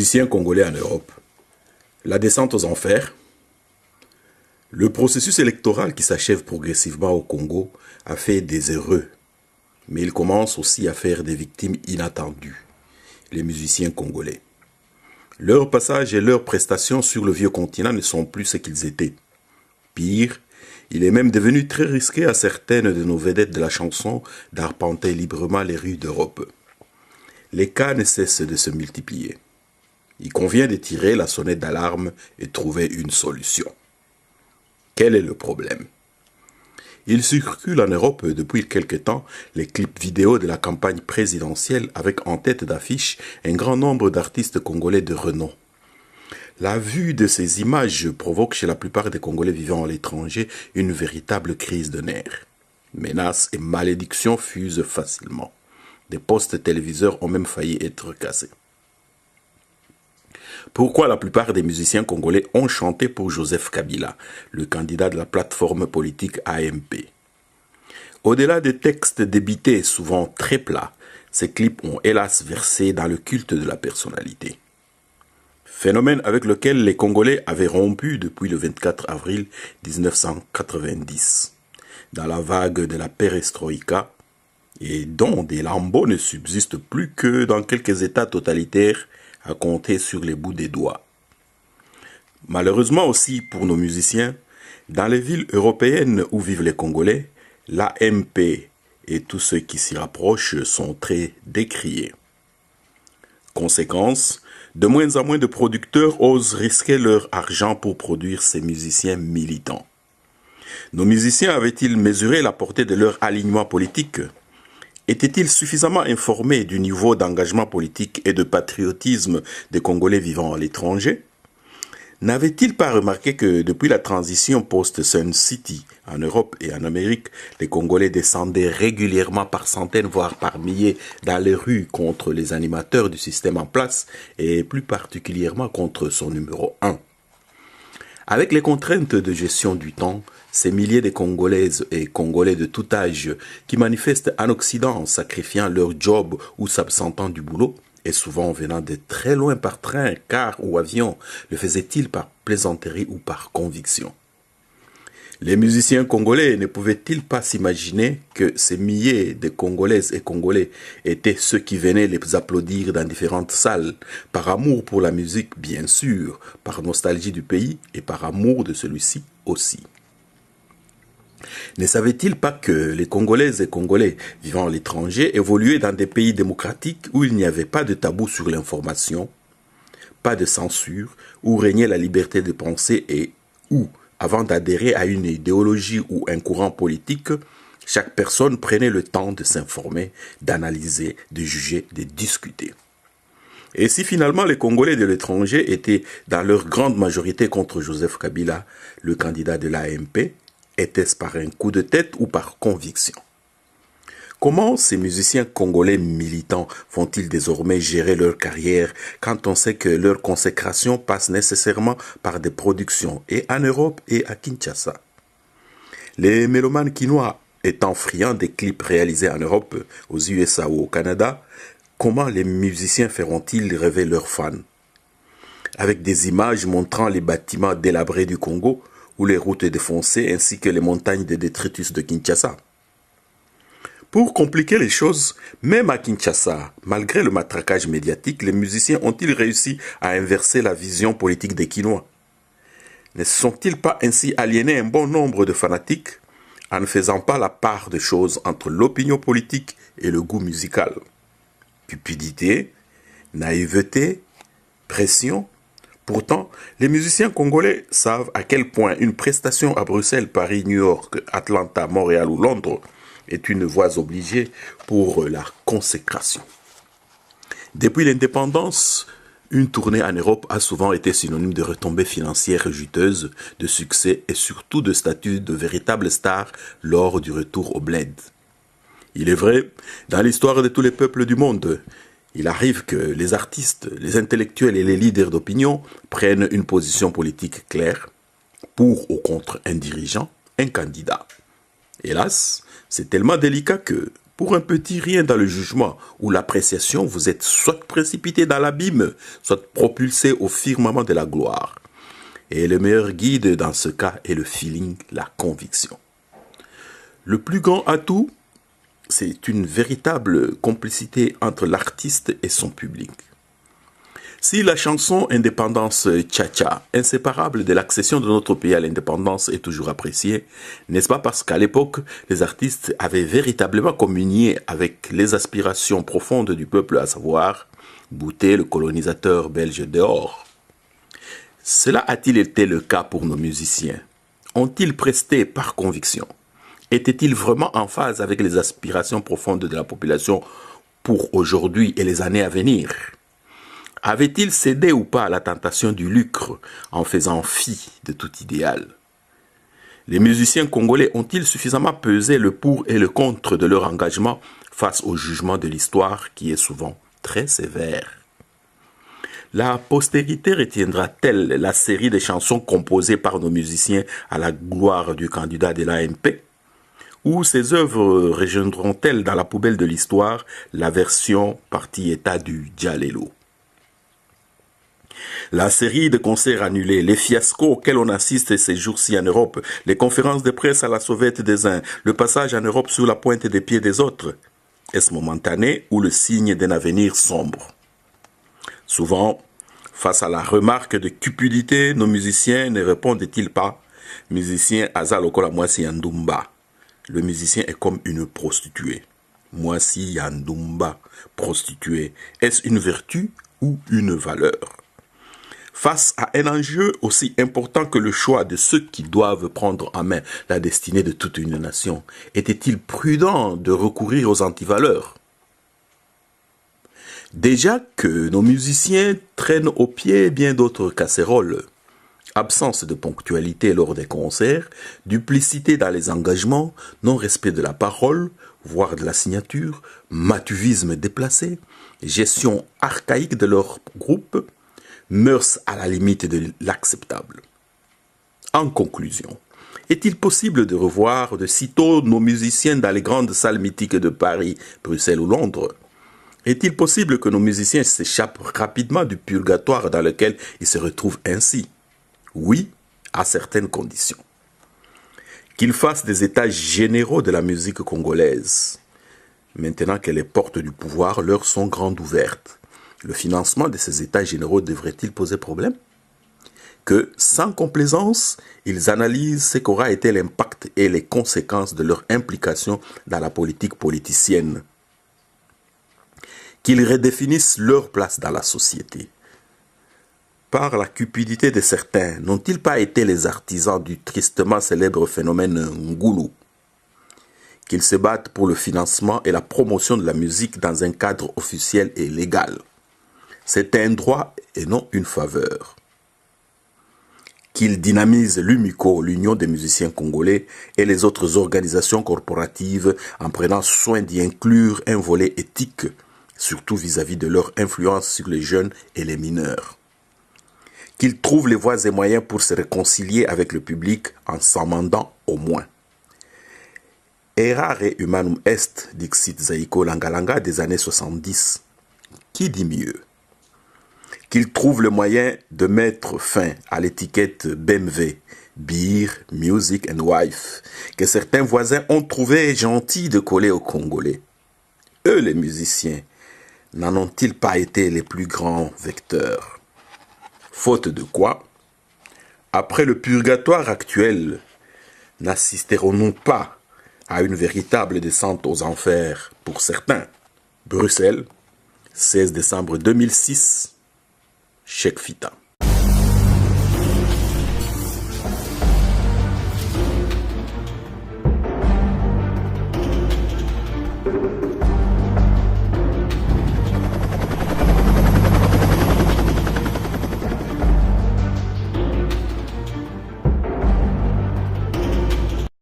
musiciens congolais en Europe. La descente aux enfers. Le processus électoral qui s'achève progressivement au Congo a fait des heureux, mais il commence aussi à faire des victimes inattendues, les musiciens congolais. Leur passage et leurs prestations sur le vieux continent ne sont plus ce qu'ils étaient. Pire, il est même devenu très risqué à certaines de nos vedettes de la chanson d'arpenter librement les rues d'Europe. Les cas ne cessent de se multiplier. Il convient de tirer la sonnette d'alarme et trouver une solution. Quel est le problème? Il circule en Europe depuis quelque temps les clips vidéo de la campagne présidentielle avec en tête d'affiche un grand nombre d'artistes congolais de renom. La vue de ces images provoque chez la plupart des Congolais vivant à l'étranger une véritable crise de nerfs. Menaces et malédictions fusent facilement. Des postes téléviseurs ont même failli être cassés. Pourquoi la plupart des musiciens congolais ont chanté pour Joseph Kabila, le candidat de la plateforme politique AMP? Au-delà des textes débités souvent très plats, ces clips ont hélas versé dans le culte de la personnalité. Phénomène avec lequel les Congolais avaient rompu depuis le 24 avril 1990, dans la vague de la perestroïka, et dont des lambeaux ne subsistent plus que dans quelques États totalitaires à compter sur les bouts des doigts. Malheureusement aussi pour nos musiciens, dans les villes européennes où vivent les Congolais, l'AMP et tous ceux qui s'y rapprochent sont très décriés. Conséquence, de moins en moins de producteurs osent risquer leur argent pour produire ces musiciens militants. Nos musiciens avaient-ils mesuré la portée de leur alignement politique ? Étaient-ils suffisamment informés du niveau d'engagement politique et de patriotisme des Congolais vivant à l'étranger? N'avaient-ils pas remarqué que depuis la transition post-Sun City en Europe et en Amérique, les Congolais descendaient régulièrement par centaines voire par milliers dans les rues contre les animateurs du système en place et plus particulièrement contre son numéro 1? Avec les contraintes de gestion du temps, ces milliers de Congolaises et Congolais de tout âge qui manifestent en Occident en sacrifiant leur job ou s'absentant du boulot, et souvent venant de très loin par train, car ou avion, le faisaient-ils par plaisanterie ou par conviction? Les musiciens congolais ne pouvaient-ils pas s'imaginer que ces milliers de Congolaises et Congolais étaient ceux qui venaient les applaudir dans différentes salles, par amour pour la musique bien sûr, par nostalgie du pays et par amour de celui-ci aussi? Ne savaient-ils pas que les Congolaises et Congolais vivant à l'étranger évoluaient dans des pays démocratiques où il n'y avait pas de tabou sur l'information, pas de censure, où régnait la liberté de penser et où, avant d'adhérer à une idéologie ou un courant politique, chaque personne prenait le temps de s'informer, d'analyser, de juger, de discuter. Et si finalement les Congolais de l'étranger étaient dans leur grande majorité contre Joseph Kabila, le candidat de l'AMP, était-ce par un coup de tête ou par conviction? Comment ces musiciens congolais militants vont-ils désormais gérer leur carrière quand on sait que leur consécration passe nécessairement par des productions et en Europe et à Kinshasa? Les mélomanes quinois étant friands des clips réalisés en Europe, aux USA ou au Canada, comment les musiciens feront-ils rêver leurs fans? Avec des images montrant les bâtiments délabrés du Congo ou les routes défoncées ainsi que les montagnes de détritus de Kinshasa. Pour compliquer les choses, même à Kinshasa, malgré le matraquage médiatique, les musiciens ont-ils réussi à inverser la vision politique des Quinois? Ne sont-ils pas ainsi aliénés un bon nombre de fanatiques en ne faisant pas la part des choses entre l'opinion politique et le goût musical? Cupidité, naïveté, pression. Pourtant, les musiciens congolais savent à quel point une prestation à Bruxelles, Paris, New York, Atlanta, Montréal ou Londres est une voie obligée pour la consécration. Depuis l'indépendance, une tournée en Europe a souvent été synonyme de retombées financières juteuses, de succès et surtout de statut de véritable star lors du retour au bled. Il est vrai, dans l'histoire de tous les peuples du monde, il arrive que les artistes, les intellectuels et les leaders d'opinion prennent une position politique claire, pour ou contre un dirigeant, un candidat. Hélas, c'est tellement délicat que, Pour un petit rien dans le jugement ou l'appréciation, vous êtes soit précipité dans l'abîme, soit propulsé au firmament de la gloire. Et le meilleur guide dans ce cas est le feeling, la conviction. Le plus grand atout, c'est une véritable complicité entre l'artiste et son public. Si la chanson Indépendance Tcha-Tcha, inséparable de l'accession de notre pays à l'indépendance, est toujours appréciée, n'est-ce pas parce qu'à l'époque, les artistes avaient véritablement communié avec les aspirations profondes du peuple, à savoir bouter le colonisateur belge dehors? Cela a-t-il été le cas pour nos musiciens? Ont-ils presté par conviction? Étaient-ils vraiment en phase avec les aspirations profondes de la population pour aujourd'hui et les années à venir? Avait-il cédé ou pas à la tentation du lucre en faisant fi de tout idéal? Les musiciens congolais ont-ils suffisamment pesé le pour et le contre de leur engagement face au jugement de l'histoire qui est souvent très sévère? La postérité retiendra-t-elle la série de chansons composées par nos musiciens à la gloire du candidat de l'AMP? Ou ces œuvres rejoindront-elles dans la poubelle de l'histoire la version partie-état du Djalelo? La série de concerts annulés, les fiascos auxquels on assiste ces jours-ci en Europe, les conférences de presse à la sauvette des uns, le passage en Europe sur la pointe des pieds des autres, est-ce momentané ou le signe d'un avenir sombre? Souvent, face à la remarque de cupidité, nos musiciens ne répondent-ils pas « Musicien aza lokola mwasi ya ndumba ». Le musicien est comme une prostituée. Mwasi ya ndumba, prostituée. Est-ce une vertu ou une valeur? Face à un enjeu aussi important que le choix de ceux qui doivent prendre en main la destinée de toute une nation, était-il prudent de recourir aux antivaleurs? Déjà que nos musiciens traînent au pied bien d'autres casséroles. Absence de ponctualité lors des concerts, duplicité dans les engagements, non-respect de la parole, voire de la signature, matuvisme déplacé, gestion archaïque de leur groupe, mœurs à la limite de l'acceptable. En conclusion, est-il possible de revoir de sitôt nos musiciens dans les grandes salles mythiques de Paris, Bruxelles ou Londres? Est-il possible que nos musiciens s'échappent rapidement du purgatoire dans lequel ils se retrouvent ainsi? Oui, à certaines conditions. Qu'ils fassent des états généraux de la musique congolaise, maintenant que les portes du pouvoir leur sont grandes ouvertes. Le financement de ces états généraux devrait-il poser problème? Que, sans complaisance, ils analysent ce qu'aura été l'impact et les conséquences de leur implication dans la politique politicienne. Qu'ils redéfinissent leur place dans la société. Par la cupidité de certains, n'ont-ils pas été les artisans du tristement célèbre phénomène Ngoulou? Qu'ils se battent pour le financement et la promotion de la musique dans un cadre officiel et légal. C'est un droit et non une faveur. Qu'ils dynamisent l'UMICO, l'Union des musiciens congolais, et les autres organisations corporatives en prenant soin d'y inclure un volet éthique, surtout vis-à-vis de leur influence sur les jeunes et les mineurs. Qu'ils trouvent les voies et moyens pour se réconcilier avec le public en s'amendant au moins. Errare humanum est, dixit Zaïko Langalanga des années 70. Qui dit mieux? Qu'ils trouvent le moyen de mettre fin à l'étiquette BMW, Beer, Music and Wife, que certains voisins ont trouvé gentil de coller aux Congolais. Eux, les musiciens, n'en ont-ils pas été les plus grands vecteurs? Faute de quoi, après le purgatoire actuel, n'assisterons-nous pas à une véritable descente aux enfers pour certains? Bruxelles, 16 décembre 2006, Cheikh Fita.